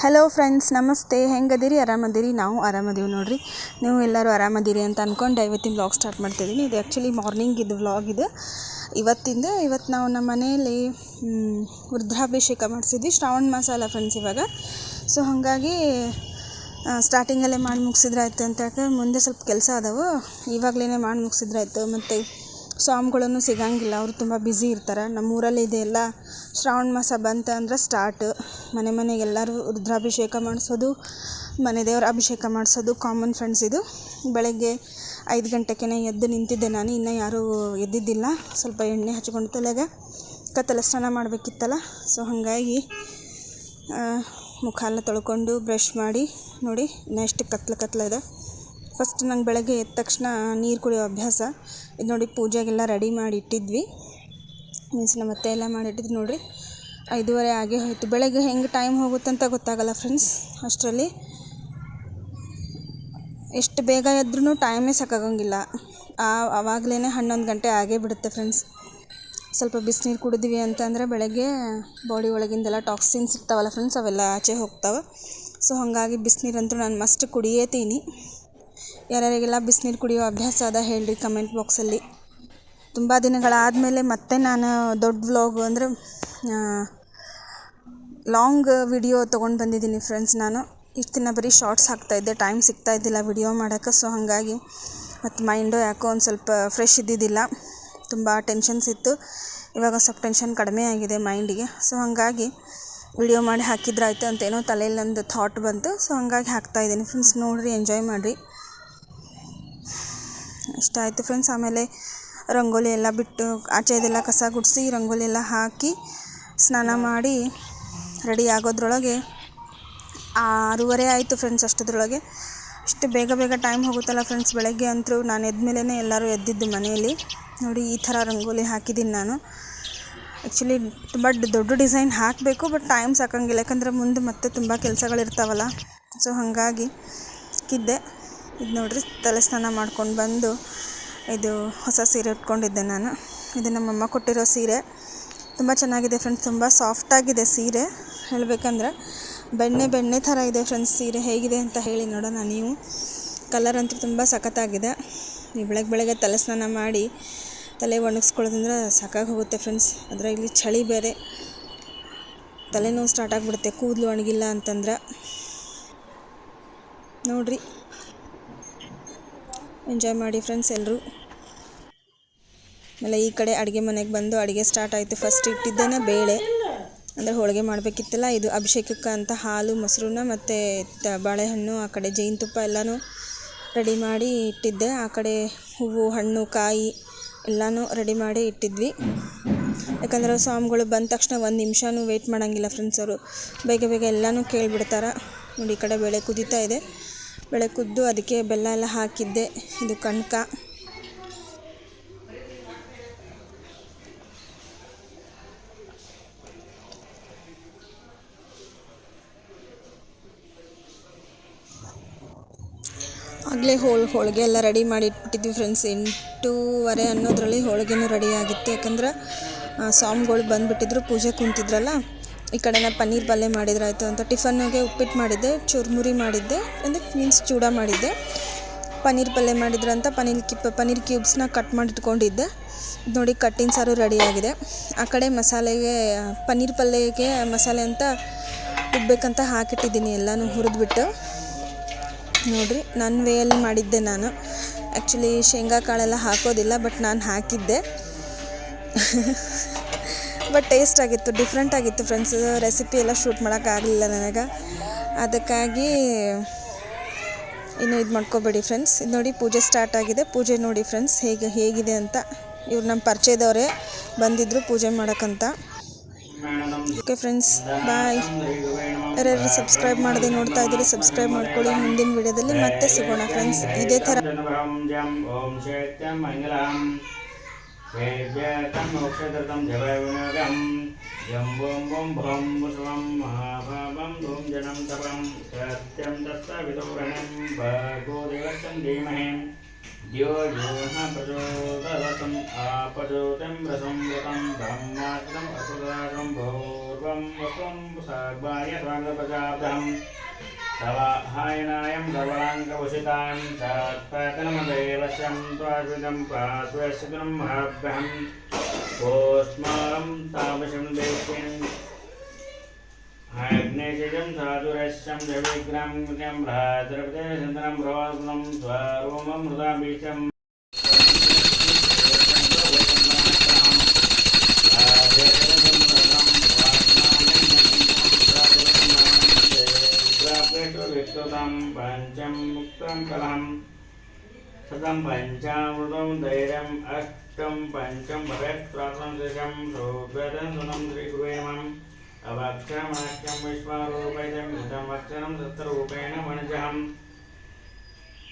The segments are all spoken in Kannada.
ಹಲೋ ಫ್ರೆಂಡ್ಸ್, ನಮಸ್ತೆ. ಹೆಂಗದಿರಿ? ಆರಾಮದಿರಿ? ನಾವು ಆರಾಮದೀವಿ ನೋಡ್ರಿ. ನೀವು ಎಲ್ಲರೂ ಆರಾಮದಿರಿ ಅಂತ ಅಂದ್ಕೊಂಡು ಇವತ್ತಿನ ವ್ಲಾಗ್ ಸ್ಟಾರ್ಟ್ ಮಾಡ್ತಿದ್ದೀನಿ. ಇದು ಆ್ಯಕ್ಚುಲಿ ಮಾರ್ನಿಂಗ್ ಇದು ವ್ಲಾಗ್ ಇದು ಇವತ್ತು ನಾವು ನಮ್ಮ ಮನೆಯಲ್ಲಿ ರುದ್ರಾಭಿಷೇಕ ಮಾಡಿಸಿದ್ವಿ. ಶ್ರಾವಣ ಮಾಸ ಅಲ್ಲ ಫ್ರೆಂಡ್ಸ್ ಇವಾಗ. ಸೊ ಹಾಗಾಗಿ ಸ್ಟಾರ್ಟಿಂಗಲ್ಲೇ ಮಾಡಿ ಮುಗಿಸಿದ್ರಾಯ್ತು ಅಂತ ಯಾಕೆ ಮುಂದೆ ಸ್ವಲ್ಪ ಕೆಲಸ ಅದಾವು, ಇವಾಗಲೇ ಮಾಡಿ ಮುಗಿಸಿದ್ರಾಯ್ತು. ಮತ್ತು ಸ್ವಾಮಿಗಳನ್ನು ಸಿಗಂಗಿಲ್ಲ, ಅವರು ತುಂಬ ಬ್ಯುಸಿ ಇರ್ತಾರೆ. ನಮ್ಮೂರಲ್ಲಿ ಇದೆಲ್ಲ ಶ್ರಾವಣ ಮಾಸ ಬಂತ ಅಂದ್ರೆ ಸ್ಟಾರ್ಟ್. ಮನೆಗೆಲ್ಲರೂ ರುದ್ರಾಭಿಷೇಕ ಮಾಡಿಸೋದು, ಮನೆ ದೇವರ ಅಭಿಷೇಕ ಮಾಡಿಸೋದು ಕಾಮನ್ ಫ್ರೆಂಡ್ಸ್. ಇದು ಬೆಳಗ್ಗೆ 5 ಗಂಟೆಗೆ ಎದ್ದು ನಿಂತಿದ್ದೆ ನಾನು. ಇನ್ನೂ ಯಾರೂ ಎದ್ದಿದ್ದಿಲ್ಲ. ಸ್ವಲ್ಪ ಎಣ್ಣೆ ಹಚ್ಕೊಂಡು ತಲೆ ಸ್ನಾನ ಮಾಡಬೇಕಿತ್ತಲ್ಲ. ಸೊ ಹಾಗಾಗಿ ಮುಖ ಎಲ್ಲ ತೊಳ್ಕೊಂಡು ಬ್ರಷ್ ಮಾಡಿ ನೋಡಿ, ಇನ್ನೂ ಎಷ್ಟು ಕತ್ಲ ಇದೆ. ಫಸ್ಟ್ ನಂಗೆ ಬೆಳಗ್ಗೆ ಎದ್ದ ತಕ್ಷಣ ನೀರು ಕುಡಿಯೋ ಅಭ್ಯಾಸ. ಇದು ನೋಡಿ, ಪೂಜೆಗೆಲ್ಲ ರೆಡಿ ಮಾಡಿ ಇಟ್ಟಿದ್ವಿ. ಮೀನ್ಸ್ ನಮ್ಮ ಅತ್ತೆ ಎಲ್ಲ ಮಾಡಿಟ್ಟಿದ್ವಿ ನೋಡಿರಿ. 5:30 ಆಗೇ ಹೋಯಿತು. ಬೆಳಗ್ಗೆ ಹೆಂಗೆ ಟೈಮ್ ಹೋಗುತ್ತಂತ ಗೊತ್ತಾಗಲ್ಲ ಫ್ರೆಂಡ್ಸ್. ಅಷ್ಟರಲ್ಲಿ ಎಷ್ಟು ಬೇಗ ಎದ್ರೂ ಟೈಮೇ ಸಾಕಾಗಂಗಿಲ್ಲ. ಆವಾಗಲೇ 11 ಗಂಟೆ ಆಗೇ ಬಿಡುತ್ತೆ ಫ್ರೆಂಡ್ಸ್. ಸ್ವಲ್ಪ ಬಿಸಿನೀರು ಕುಡಿದ್ವಿ ಅಂತಂದರೆ ಬೆಳಗ್ಗೆ ಬಾಡಿ ಒಳಗಿಂದೆಲ್ಲ ಟಾಕ್ಸಿನ್ಸ್ ಇರ್ತಾವಲ್ಲ ಫ್ರೆಂಡ್ಸ್, ಅವೆಲ್ಲ ಆಚೆ ಹೋಗ್ತಾವೆ. ಸೊ ಹಾಗಾಗಿ ಬಿಸಿನೀರಂತೂ ನಾನು ಮಸ್ಟ್ ಕುಡಿಯೇತೀನಿ. ಯಾರ್ಯಾರಿಗೆಲ್ಲ ಬಿಸಿನೀರು ಕುಡಿಯೋ ಅಭ್ಯಾಸ ಅದ ಹೇಳ್ರಿ ಕಮೆಂಟ್ ಬಾಕ್ಸಲ್ಲಿ. ತುಂಬ ದಿನಗಳಾದಮೇಲೆ ಮತ್ತೆ ನಾನು ದೊಡ್ಡ ವ್ಲಾಗ್ ಅಂದರೆ ಲಾಂಗ್ ವಿಡಿಯೋ ತೊಗೊಂಡು ಬಂದಿದ್ದೀನಿ ಫ್ರೆಂಡ್ಸ್. ನಾನು ಇಷ್ಟು ದಿನ ಬರೀ ಶಾರ್ಟ್ಸ್ ಹಾಕ್ತಾಯಿದ್ದೆ, ಟೈಮ್ ಸಿಗ್ತಾಯಿದ್ದಿಲ್ಲ ವಿಡಿಯೋ ಮಾಡೋಕ್ಕೆ. ಸೊ ಹಾಗಾಗಿ ಮತ್ತು ಮೈಂಡು ಯಾಕೋ ಒಂದು ಸ್ವಲ್ಪ ಫ್ರೆಶ್ ಇದ್ದಿದ್ದಿಲ್ಲ, ತುಂಬ ಟೆನ್ಷನ್ಸ್ ಇತ್ತು. ಇವಾಗ ಸ್ವಲ್ಪ ಟೆನ್ಷನ್ ಕಡಿಮೆ ಆಗಿದೆ ಮೈಂಡಿಗೆ. ಸೊ ಹಾಗಾಗಿ ವಿಡಿಯೋ ಮಾಡಿ ಹಾಕಿದ್ರಾಯ್ತು ಅಂತ ಏನೋ ತಲೆಯಲ್ಲೊಂದು ಥಾಟ್ ಬಂತು. ಸೊ ಹಾಗಾಗಿ ಹಾಕ್ತಾಯಿದ್ದೀನಿ ಫ್ರೆಂಡ್ಸ್. ನೋಡಿರಿ, ಎಂಜಾಯ್ ಮಾಡಿರಿ. ಇಷ್ಟ ಆಯಿತು ಫ್ರೆಂಡ್ಸ್. ಆಮೇಲೆ ರಂಗೋಲಿ ಎಲ್ಲ ಬಿಟ್ಟು ಆಚೆದೆಲ್ಲ ಕಸ ಗುಡಿಸಿ ರಂಗೋಲಿ ಎಲ್ಲ ಹಾಕಿ ಸ್ನಾನ ಮಾಡಿ ರೆಡಿ ಆಗೋದ್ರೊಳಗೆ 6:30 ಆಯಿತು ಫ್ರೆಂಡ್ಸ್. ಅಷ್ಟೊದ್ರೊಳಗೆ ಇಷ್ಟು ಬೇಗ ಟೈಮ್ ಹೋಗುತ್ತಲ್ಲ ಫ್ರೆಂಡ್ಸ್. ಬೆಳಗ್ಗೆ ಅಂತೂ ನಾನು ಎದ್ಮೇಲೆ ಎಲ್ಲರೂ ಎದ್ದಿದ್ದು ಮನೆಯಲ್ಲಿ. ನೋಡಿ, ಈ ಥರ ರಂಗೋಲಿ ಹಾಕಿದ್ದೀನಿ ನಾನು. ಆ್ಯಕ್ಚುಲಿ ತುಂಬ ದೊಡ್ಡ ಡಿಸೈನ್ ಹಾಕಬೇಕು, ಬಟ್ ಟೈಮ್ ಸಾಕಂಗಿಲ್ಲ. ಯಾಕಂದರೆ ಮುಂದೆ ಮತ್ತೆ ತುಂಬ ಕೆಲಸಗಳಿರ್ತಾವಲ್ಲ. ಸೊ ಹಾಗಾಗಿ ಹಾಕಿದ್ದೆ. ಇದು ನೋಡಿರಿ, ತಲೆ ಸ್ನಾನ ಮಾಡ್ಕೊಂಡು ಬಂದು ಇದು ಹೊಸ ಸೀರೆ ಉಟ್ಕೊಂಡಿದ್ದೆ ನಾನು. ಇದು ನಮ್ಮಮ್ಮ ಕೊಟ್ಟಿರೋ ಸೀರೆ. ತುಂಬ ಚೆನ್ನಾಗಿದೆ ಫ್ರೆಂಡ್ಸ್. ತುಂಬ ಸಾಫ್ಟಾಗಿದೆ ಸೀರೆ. ಹೇಳಬೇಕಂದ್ರೆ ಬೆಣ್ಣೆ ಥರ ಇದೆ ಫ್ರೆಂಡ್ಸ್. ಸೀರೆ ಹೇಗಿದೆ ಅಂತ ಹೇಳಿ ನೋಡೋಣ ನೀವು. ಕಲರ್ ಅಂತೂ ತುಂಬ ಸಖತ್ತಾಗಿದೆ. ನೀವು ಬೆಳಗ್ಗೆ ತಲೆ ಸ್ನಾನ ಮಾಡಿ ತಲೆ ಒಣಗಿಸ್ಕೊಳ್ಳೋದಂದ್ರೆ ಸಾಕಾಗಿ ಹೋಗುತ್ತೆ ಫ್ರೆಂಡ್ಸ್. ಅದರಲ್ಲಿ ಚಳಿ ಬೇರೆ, ತಲೆನೋವು ಸ್ಟಾರ್ಟ್ ಆಗಿಬಿಡುತ್ತೆ ಕೂದಲು ಒಣಗಿಲ್ಲ ಅಂತಂದ್ರೆ. ನೋಡಿರಿ, ಎಂಜಾಯ್ ಮಾಡಿ ಫ್ರೆಂಡ್ಸ್ ಎಲ್ಲರೂ. ಆಮೇಲೆ ಈ ಕಡೆ ಅಡುಗೆ ಮನೆಗೆ ಬಂದು ಅಡುಗೆ ಸ್ಟಾರ್ಟ್ ಆಯಿತು. ಫಸ್ಟ್ ಇಟ್ಟಿದ್ದೇನೆ ಬೇಳೆ, ಅಂದರೆ ಹೋಳಿಗೆ ಮಾಡಬೇಕಿತ್ತಲ್ಲ. ಇದು ಅಭಿಷೇಕಕ್ಕೆ ಅಂತ ಹಾಲು, ಮೊಸರನ್ನ ಮತ್ತು ಬಾಳೆಹಣ್ಣು, ಆ ಕಡೆ ಜೇನುತುಪ್ಪ ಎಲ್ಲನೂ ರೆಡಿ ಮಾಡಿ ಇಟ್ಟಿದ್ದೆ. ಆ ಕಡೆ ಹೂವು, ಹಣ್ಣು, ಕಾಯಿ ಎಲ್ಲನೂ ರೆಡಿ ಮಾಡಿ ಇಟ್ಟಿದ್ವಿ. ಯಾಕಂದರೆ ಸ್ವಾಮಿಗಳು ಬಂದ ತಕ್ಷಣ 1 ನಿಮಿಷನೂ ವೆಯ್ಟ್ ಮಾಡೋಂಗಿಲ್ಲ ಫ್ರೆಂಡ್ಸ್. ಅವರು ಬೇಗ ಎಲ್ಲನೂ ಕೇಳಿಬಿಡ್ತಾರೆ. ನೋಡಿ, ಈ ಕಡೆ ಬೇಳೆ ಕುದೀತಾ ಇದೆ. ಬೇಳೆ ಕುದ್ದು ಅದಕ್ಕೆ ಬೆಲ್ಲ ಎಲ್ಲ ಹಾಕಿದ್ದೆ. ಇದು ಕನಕ. ಆಗಲೇ ಹೋಳಿಗೆ ಎಲ್ಲ ರೆಡಿ ಮಾಡಿ ಇಟ್ಬಿಟ್ಟಿದ್ವಿ ಫ್ರೆಂಡ್ಸ್. 8:30 ಅನ್ನೋದ್ರಲ್ಲಿ ಹೋಳಿಗೆನೂ ರೆಡಿ ಆಗಿತ್ತು. ಯಾಕಂದ್ರೆ ಸ್ವಾಮಿಗಳು ಬಂದುಬಿಟ್ಟಿದ್ರು, ಪೂಜೆ ಕುಂತಿದ್ರಲ್ಲ. ಈ ಕಡೆನ ಪನ್ನೀರ್ ಪಲ್ಯ ಮಾಡಿದ್ರಾಯ್ತು ಅಂತ. ಟಿಫನ್ನಿಗೆ ಉಪ್ಪಿಟ್ಟು ಮಾಡಿದ್ದೆ, ಚುರುಮುರಿ ಮಾಡಿದ್ದೆ, ಅಂದರೆ ಮೀನ್ಸ್ ಚೂಡ ಮಾಡಿದ್ದೆ. ಪನ್ನೀರ್ ಪಲ್ಯ ಮಾಡಿದ್ರಂತ ಪನ್ನೀರ್ ಕ್ಯೂಬ್ಸ್ನ ಕಟ್ ಮಾಡಿ ಇಟ್ಕೊಂಡಿದ್ದೆ. ನೋಡಿ, ಕಟ್ಟಿನ ಸಾರು ರೆಡಿಯಾಗಿದೆ. ಆ ಕಡೆ ಮಸಾಲೆಗೆ, ಪನ್ನೀರ್ ಪಲ್ಯಕ್ಕೆ ಮಸಾಲೆ ಅಂತ ಇಡಬೇಕಂತ ಹಾಕಿಟ್ಟಿದ್ದೀನಿ. ಎಲ್ಲನೂ ಹುರಿದ್ಬಿಟ್ಟು ನೋಡಿರಿ, ನನ್ನ ವೇಯಲ್ಲಿ ಮಾಡಿದ್ದೆ ನಾನು. ಆ್ಯಕ್ಚುಲಿ ಶೇಂಗಾ ಕಾಳೆಲ್ಲ ಹಾಕೋದಿಲ್ಲ, ಬಟ್ ನಾನು ಹಾಕಿದ್ದೆ. ಬಟ್ ಟೇಸ್ಟ್ ಆಗಿತ್ತು, ಡಿಫ್ರೆಂಟ್ ಆಗಿತ್ತು ಫ್ರೆಂಡ್ಸ್. ರೆಸಿಪಿ ಎಲ್ಲ ಶೂಟ್ ಮಾಡೋಕ್ಕಾಗಲಿಲ್ಲ ನನಗೆ. ಅದಕ್ಕಾಗಿ ಇನ್ನೂ ಇದು ಮಾಡ್ಕೋಬೇಡಿ ಫ್ರೆಂಡ್ಸ್. ಇದು ನೋಡಿ, ಪೂಜೆ ಸ್ಟಾರ್ಟ್ ಆಗಿದೆ. ಪೂಜೆ ನೋಡಿ ಫ್ರೆಂಡ್ಸ್ ಹೇಗಿದೆ ಅಂತ. ಇವ್ರು ನಮ್ಮ ಪರಿಚಯದವರೇ ಬಂದಿದ್ದರು ಪೂಜೆ ಮಾಡೋಕ್ಕಂತ. ಓಕೆ ಫ್ರೆಂಡ್ಸ್, ಬಾಯ್. ಯಾರ್ಯಾರು ಸಬ್ಸ್ಕ್ರೈಬ್ ಮಾಡದೆ ನೋಡ್ತಾ ಇದ್ದೀರಿ, ಸಬ್ಸ್ಕ್ರೈಬ್ ಮಾಡ್ಕೊಳ್ಳಿ. ಮುಂದಿನ ವಿಡಿಯೋದಲ್ಲಿ ಮತ್ತೆ ಸಿಗೋಣ ಫ್ರೆಂಡ್ಸ್ ಇದೇ ಥರ. यो यो न प्रचोदरतम् आपचोतिं रसं व्रतं ब्रह्माग्रम् असुरागं भोर् पूर्वं वस्तुं सर्वाय स्वागतप्रजाब्दम् सवाहायनायं सर्वलाङ्कभूषितां सत्पतनमदेवश्यं त्वाश्रितं प्राश्वस्यं महाभ्यहं कोस्मारं तामशं देश्यम् अग्नेशं साधुरस्यं जविग्रहं कृत्यं भ्रातृपते चन्द्रं प्रवासनं स्वरूपं मृदाभीषं पंचम मुक्तं कलहं शतं पंचामृतं धैर्यम् अष्टं पंचम भवेत् प्रार्थनं देशं सोद्वेदं सुनं श्रीगुरुवे नमः अवक्षरमनश्यं विश्वरूपैतं मृतमक्षरं सत्तरूपेण वणजहं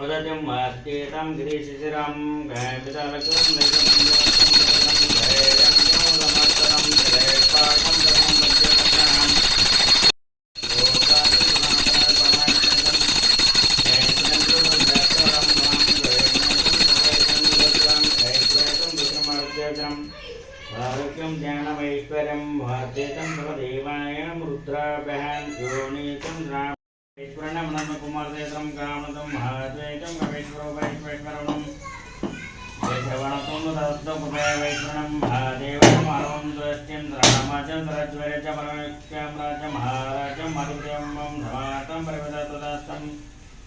वदत्यं मास्केतं गिरिशिशिरं गैमितालकं नैकमञ्जवं धैर्यं योगमस्तरं जयपाठं धर्मं पञ्चमक्षरम् आरोग्यं ज्ञानमैश्वर्यं महद्देतं सर्वदेवाय रुद्राभ्यां योनितं ऐश्वर्यं नन्दकुमारदेतं कामदं महाद्वैतं कवेश्वरोपैश्वरं वैश्रवणतं तत्त्वपुपैश्वरं महादेवं मानवं द्रष्ट्यं रामाचं सरज्वरं च परमेक्षं राज्यं महाराजं मरुदेवं धमातं परिवदतदास्तं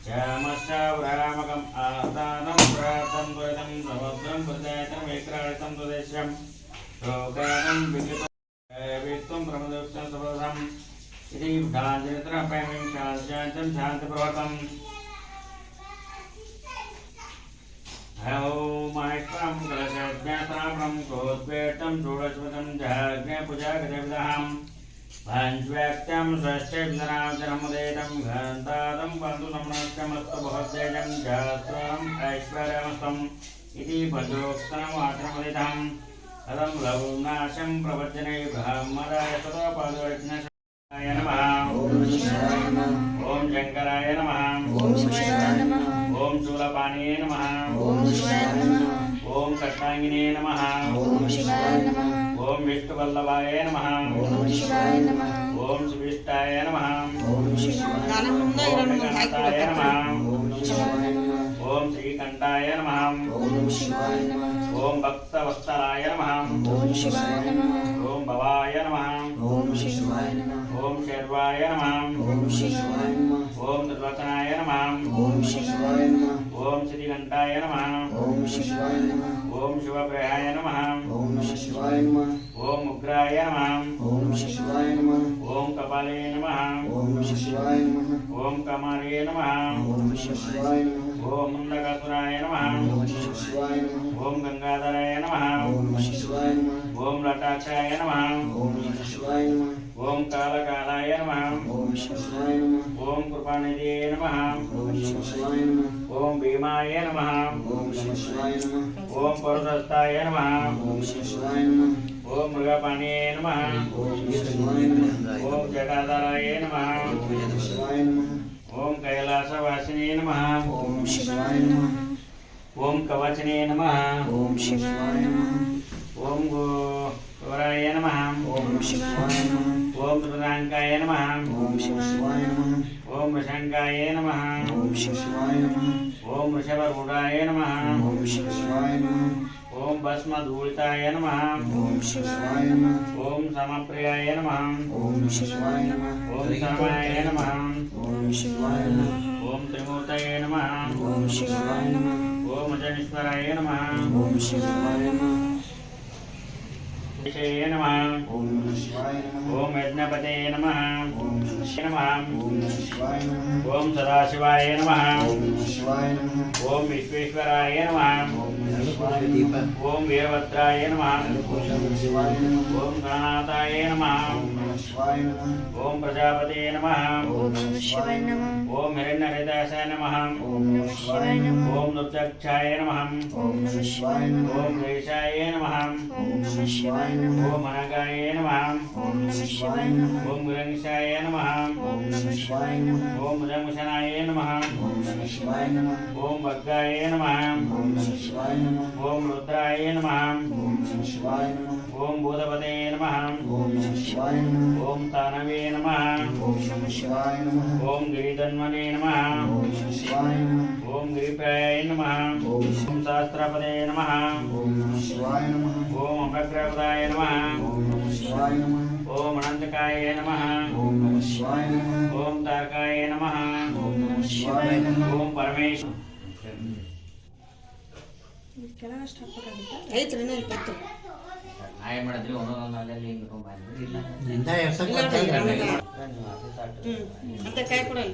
श्यामश्च व्रामकम् आदानं व्रातं द्वैतं समुद्रं प्रदयतं वैक्राडितं स्वदेश्यं रोगानं विकृतं प्रमदोक्तं सबोधम् इति बुद्धाञ्जलित्रपैमिं शान्तं शान्तिप्रवतम् ॐ माहेश्वरं कलशज्ञातापं क्रोद्वेष्टं षोडशपदं जहाज्ञपूजागतविदहं पञ्चव्याक्तं षष्ठविधनाजनमुदेतं घन्तादं बन्धु नमनस्कमस्तु भवद्वेजं जास्वरम् ऐश्वर्यमस्तम् इति पञ्चोक्तमवाचनमुदितम् अदं लघुनाशं प्रवचने ब्रह्मराय ततो पादवज्ञाय नमः ॐ शङ्कराय नमः ॐ शूलपाणिये नमः ॐ कष्टाङ्गिने नमः ॐ विष्णुवल्लभाय नमः ॐ सुविष्टाय नमः ॐ गणताय नमः ॐ श्रीकण्ठाय नमः ॐ भक्तवत्सलाय नमः ॐ भवाय नमः ॐ शर्वाय नमः ॐ निर्वचनाय नमः ॐ श्रीकण्ठाय नमः ॐ शिवप्रियाय नमः ॐ उग्राय नमः ॐ कपाले नमः ॐ कमाले नमः ॐ मुण्डकासुराय नमः ॐ गंगाधराय नमः ॐ लटाक्षाय नमः ॐ कालकालाय नमः ॐ कृपानिधये नमः ॐ भीमाय नमः ॐ परुदत्ताय नमः ॐ मृगपाणिये नमः ॐ जटाधराय नमः ॐ कैलासवासिने नमः ॐ कवचने नमः ॐ गौराय नमः ॐ रुद्राङ्काय नमः ॐ वृषङ्काय नमः ॐ वृषभरूढाय नमः ॐ भस्मधूलिताय नमः ॐ समप्रियाय नमः ॐ समाय नमः ॐ त्रिमूर्तये नमः ॐ अजनीश्वराय नमः विषये नमः ॐ यज्ञपते नमः ॐ सदाशिवाय नमः ॐ विश्वेश्वराय नमः ॐ वीरभद्राय नमः ॐ गणनाथाय नमः ॐ प्रजापते नमः ॐ हिरण्यहृदयाय नमः ॐ दुर्चक्षाय नमः ॐ देशाय नमः ओम अनगाय नमः ओम गुरंशाय नमः ओम मुजंगशनाय नमः ओम भग्गाय नमः ओम रुद्राय नमः ओम भूतपते नमः ಓಂ ತಾನವೇ ನಮಃ ಓಂ ನಮಃ ಶಿವಾಯ ನಮಃ ಓಂ ಗಿರಿಧನ್ವನೇ ನಮಃ ಓಂ ನಮಃ ಶಿವಾಯ ನಮಃ ಓಂ ಗಿರಿಪ್ರಾಯ ನಮಃ ಓಂ ಓಂ ಸಹಸ್ರಪದೇ ನಮಃ ಓಂ ನಮಃ ಶಿವಾಯ ನಮಃ ಓಂ ಅಭಗ್ರಪದಾಯ ನಮಃ ಓಂ ನಮಃ ಶಿವಾಯ ನಮಃ ಓಂ ಅನಂತಕಾಯ ನಮಃ ಓಂ ನಮಃ ಶಿವಾಯ ನಮಃ ಓಂ ತಾರಕಾಯ ನಮಃ ಓಂ ನಮಃ ಶಿವಾಯ ನಮಃ ಓಂ ಪರಮೇಶ್ವರ ಐತ್ರಿ ಇಪ್ಪತ್ತು ನಾಯಿ ಮಾಡಿದ್ರಿ ಒಂದೊಂದು ಅಲ್ಲೆಲ್ಲಿ ಹಿಂಗೆ ನಿಂದ ಎಷ್ಟಕ್ಕೆ ಅಂತ ಕೈ ಕೊಡಲ್ಲ